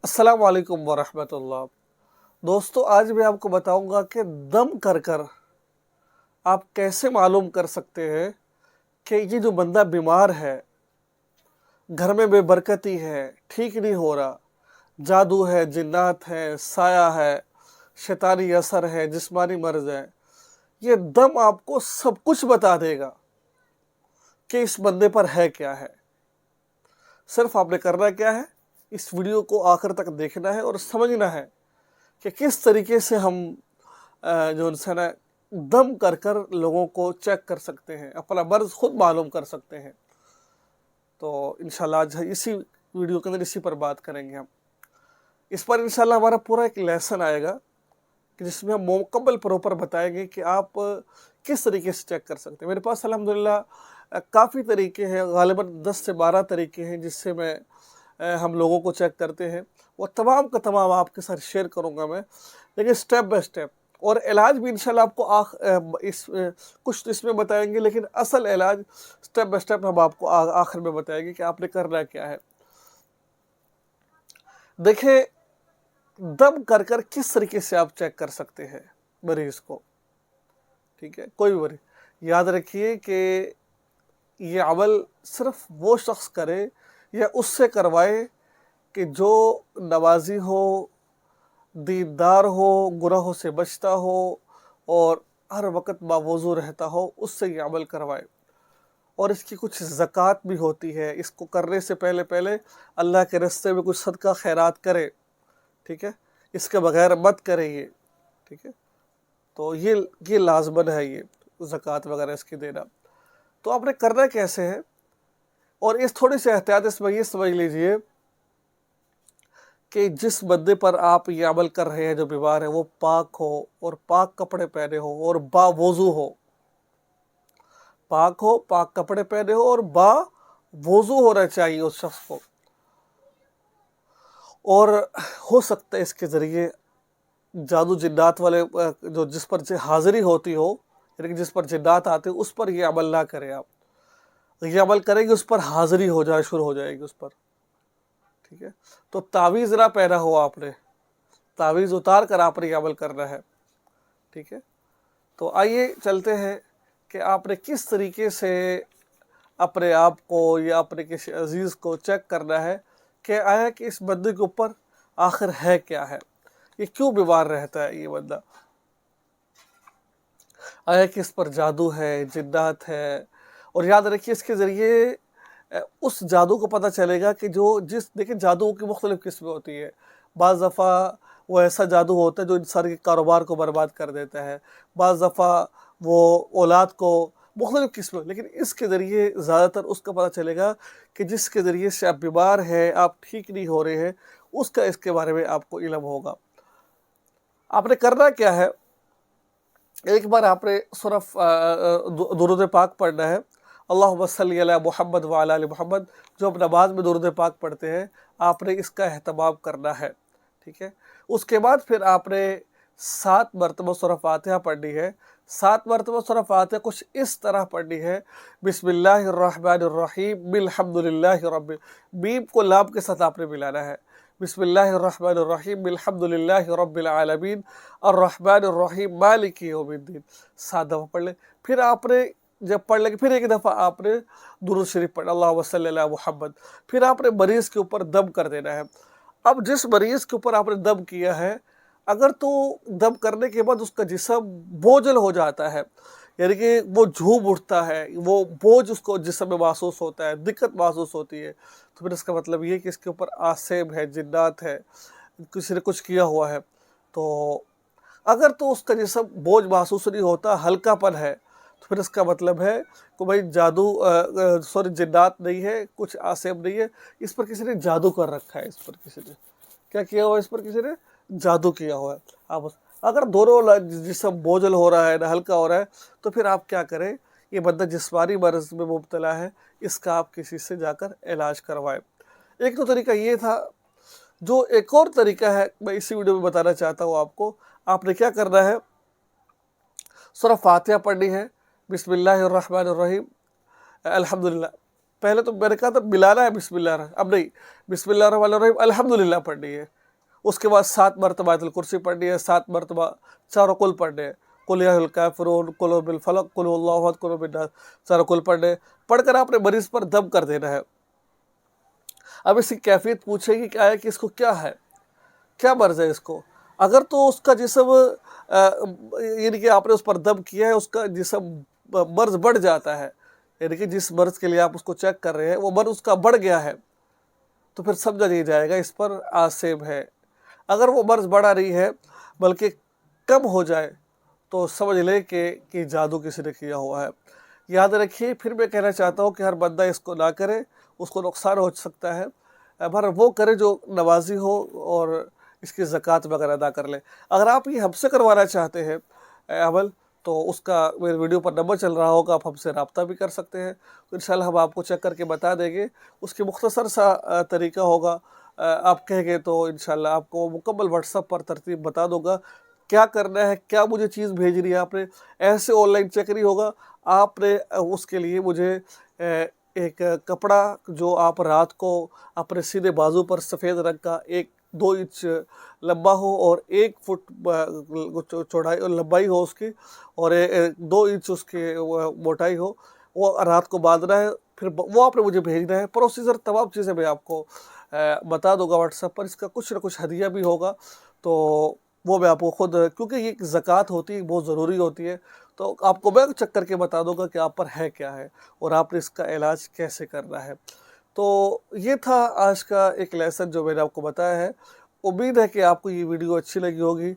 السلام علیکم ورحمۃ اللہ۔ دوستو، آج میں آپ کو بتاؤں گا کہ دم کر کر آپ کیسے معلوم کر سکتے ہیں کہ یہ جو بندہ بیمار ہے، گھر میں بے برکتی ہے، ٹھیک نہیں ہو رہا، جادو ہے، جنات ہے، سایہ ہے، شیطانی اثر ہے، جسمانی مرض ہے۔ یہ دم آپ کو سب کچھ بتا دے گا کہ اس بندے پر ہے کیا ہے۔ صرف آپ نے کرنا کیا ہے، اس ویڈیو کو آخر تک دیکھنا ہے اور سمجھنا ہے کہ کس طریقے سے ہم جو انسان ہے دم کر کر لوگوں کو چیک کر سکتے ہیں، اپنا مرض خود معلوم کر سکتے ہیں۔ تو انشاءاللہ آج اسی ویڈیو کے اندر اسی پر بات کریں گے ہم۔ اس پر انشاءاللہ ہمارا پورا ایک لیسن آئے گا کہ جس میں ہم مکمل پروپر بتائیں گے کہ آپ کس طریقے سے چیک کر سکتے ہیں۔ میرے پاس الحمدللہ کافی طریقے ہیں، غالباً 10 سے 12 طریقے ہیں جس سے ہم لوگوں کو چیک کرتے ہیں۔ وہ تمام کا تمام آپ کے ساتھ شیئر کروں گا میں، لیکن سٹیپ بائی سٹیپ، اور علاج بھی انشاءاللہ آپ کو کچھ اس میں بتائیں گے، لیکن اصل علاج سٹیپ بائی سٹیپ ہم آپ کو آخر میں بتائیں گے کہ آپ نے کرنا کیا ہے۔ دیکھیں، دم کر کر کس طریقے سے آپ چیک کر سکتے ہیں مریض کو، ٹھیک ہے، کوئی بھی مریض۔ یاد رکھیے کہ یہ عمل صرف وہ شخص کرے یا اس سے کروائے کہ جو نمازی ہو، دیندار ہو، گناہوں سے بچتا ہو اور ہر وقت باوضو رہتا ہو، اس سے یہ عمل کروائے۔ اور اس کی کچھ زکوٰۃ بھی ہوتی ہے، اس کو کرنے سے پہلے اللہ کے راستے میں کچھ صدقہ خیرات کرے، ٹھیک ہے، اس کے بغیر مت کرے یہ، ٹھیک ہے۔ تو یہ لازمن ہے، یہ زکوٰۃ وغیرہ اس کی دینا۔ تو آپ نے کرنا کیسے ہے، اور اس تھوڑی سی احتیاط اس میں یہ سمجھ لیجئے کہ جس بندے پر آپ یہ عمل کر رہے ہیں جو بیمار ہے، وہ پاک ہو اور پاک کپڑے پہنے ہو اور با وضو ہو۔ پاک ہو، پاک کپڑے پہنے ہو اور با وضو ہونا چاہیے اس شخص کو۔ اور ہو سکتا ہے اس کے ذریعے جادو جنات والے جس پر حاضری ہوتی ہو، یعنی جس پر جنات آتے اس پر یہ عمل نہ کریں آپ۔ یہ عمل کریں گے اس پر حاضری ہو جائے، شروع ہو جائے گی اس پر، ٹھیک ہے۔ تو تعویذ نہ پہنا ہو آپ نے، تعویذ اتار کر آپ نے یہ عمل کرنا ہے، ٹھیک ہے۔ تو آئیے چلتے ہیں کہ آپ نے کس طریقے سے اپنے آپ کو یا اپنے کسی عزیز کو چیک کرنا ہے کہ آیا کہ اس بندے کے اوپر آخر ہے کیا ہے، یہ کیوں بیمار رہتا ہے یہ بندہ، آیا کہ اس پر جادو ہے، جنات ہے۔ اور یاد رکھیے اس کے ذریعے اس جادو کو پتہ چلے گا کہ دیکھیں جادو کی مختلف قسمیں ہوتی ہے۔ بعض دفعہ وہ ایسا جادو ہوتا ہے جو انسان کے کاروبار کو برباد کر دیتا ہے، بعض دفعہ وہ اولاد کو، مختلف قسمیں، لیکن اس کے ذریعے زیادہ تر اس کا پتہ چلے گا کہ جس کے ذریعے سے آپ بیمار ہیں، آپ ٹھیک نہیں ہو رہے ہیں، اس کے بارے میں آپ کو علم ہوگا۔ آپ نے کرنا کیا ہے، ایک بار آپ نے صرف درود پاک پڑھنا ہے، اللہم صلی علی محمد وعلی آل محمد، جو ہم نماز میں درود پاک پڑھتے ہیں، آپ نے اس کا اہتمام کرنا ہے، ٹھیک ہے۔ اس کے بعد پھر آپ نے 7 مرتبہ سورہ فاتحہ پڑھنی ہے۔ 7 مرتبہ سورہ فاتحہ کچھ اس طرح پڑھنی ہے، بسم اللہ الرحمن الرحیم الحمدللہ رب، میم کو لام کے ساتھ آپ نے ملانا ہے۔ بسم اللہ الرحمن الرحیم الحمدللہ رب العالمین الرحمن الرحیم مالک یوم الدین، 7 دفعہ پڑھ لیں۔ پھر آپ نے جب پڑھ لیں پھر ایک دفعہ آپ نے درود شریف پڑھنا، اللہم صلی علی محمد۔ پھر آپ نے مریض کے اوپر دم کر دینا ہے۔ اب جس مریض کے اوپر آپ نے دم کیا ہے، اگر تو دم کرنے کے بعد اس کا جسم بوجھل ہو جاتا ہے، یعنی کہ وہ جھوم اٹھتا ہے، وہ بوجھ اس کو جسم میں محسوس ہوتا ہے، دقت محسوس ہوتی ہے، تو پھر اس کا مطلب یہ کہ اس کے اوپر آسیب ہے، جنات ہے، کسی نے کچھ کیا ہوا ہے۔ تو اگر تو اس کا جسم بوجھ محسوس نہیں ہوتا، ہلکا پن ہے، تو پھر اس کا مطلب ہے کہ بھائی جنات نہیں ہے، کچھ آسیب نہیں ہے، اس پر کسی نے جادو کر رکھا ہے، اس پر کسی نے کیا کیا ہوا ہے، اس پر کسی نے جادو کیا ہوا ہے۔ اگر دونوں جسم بوجھل ہو رہا ہے نہ ہلکا ہو رہا ہے، تو پھر آپ کیا کریں، یہ بندہ جسمانی مرض میں مبتلا ہے، اس کا آپ کسی سے جا کر علاج کروائیں۔ ایک تو طریقہ یہ تھا، جو ایک اور طریقہ ہے میں اسی ویڈیو میں بتانا چاہتا ہوں آپ کو۔ آپ نے کیا کرنا ہے، سورہ فاتحہ پڑھنی ہے، بسم اللہ الرحمن الرحیم الحمدللہ، پہلے تو میں نے کہا تھا ملانا ہے بسم اللہ الرحمن، اب نہیں، بسم اللہ الرحمن الرحیم الحمدللہ پڑھنی ہے، اس کے بعد 7 مرتبہ آیت الکرسی پڑھنی ہے، 7 مرتبہ چاروں کل پڑھنے ہیں، قل یا الکافرون، قل هو بالفلق، قل هو اللہ احد، قل هو بالناس، چاروں کل پڑھنے ہیں، پڑھ کر آپ نے مریض پر دم کر دینا ہے۔ اب اس کی کیفیت پوچھے گی کیا ہے کہ اس کو کیا ہے، کیا مرض ہے اس کو؟ اگر تو اس کا جسم یعنی کہ آپ نے اس پر دم کیا ہے، اس کا جسم مرض بڑھ جاتا ہے، یعنی کہ جس مرض کے لیے آپ اس کو چیک کر رہے ہیں وہ مرض اس کا بڑھ گیا ہے، تو پھر سمجھا نہیں جائے گا اس پر آسیب ہے۔ اگر وہ مرض بڑھا نہیں ہے بلکہ کم ہو جائے تو سمجھ لیں کہ جادو کسی نے کیا ہوا ہے۔ یاد رکھیے، پھر میں کہنا چاہتا ہوں کہ ہر بندہ اس کو نہ کرے، اس کو نقصان ہو سکتا ہے، پر وہ کرے جو نمازی ہو اور اس کی زکوٰۃ وغیرہ ادا کر لے۔ اگر آپ یہ ہم سے کروانا چاہتے ہیں عمل، تو اس کا میرے ویڈیو پر نمبر چل رہا ہوگا، آپ ہم سے رابطہ بھی کر سکتے ہیں، تو انشاءاللہ ہم آپ کو چیک کر کے بتا دیں گے۔ اس کی مختصر سا طریقہ ہوگا، آپ کہیں گے تو انشاءاللہ آپ کو مکمل واٹس ایپ پر ترتیب بتا دوں گا کیا کرنا ہے، کیا مجھے چیز بھیجنی ہے۔ آپ نے ایسے آن لائن چیک نہیں ہوگا، آپ نے اس کے لیے مجھے ایک کپڑا جو آپ رات کو اپنے سیدھے بازو پر سفید رنگ کا 2 انچ لمبا ہو اور 1 فٹ چوڑائی اور لمبائی ہو اس کی، اور 2 انچ اس کی موٹائی ہو، وہ رات کو باندھنا ہے، پھر وہ آپ نے مجھے بھیجنا ہے۔ پروسیجر تمام چیزیں میں آپ کو بتا دوں گا واٹس ایپ پر۔ اس کا کچھ نہ کچھ ہدیہ بھی ہوگا، تو وہ میں آپ کو خود، کیونکہ یہ ایک زکوٰۃ ہوتی ہے، بہت ضروری ہوتی ہے، تو آپ کو میں چیک کر کے بتا دوں گا کہ آپ پر ہے کیا ہے اور آپ نے اس کا علاج کیسے کرنا ہے۔ تو یہ تھا آج کا ایک لیسن جو میں نے آپ کو بتایا ہے۔ امید ہے کہ آپ کو یہ ویڈیو اچھی لگی ہوگی،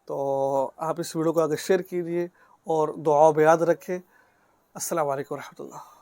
تو آپ اس ویڈیو کو آگے شیئر کیجیے اور دعاؤں میں یاد رکھیں۔ السلام علیکم ورحمۃ اللہ۔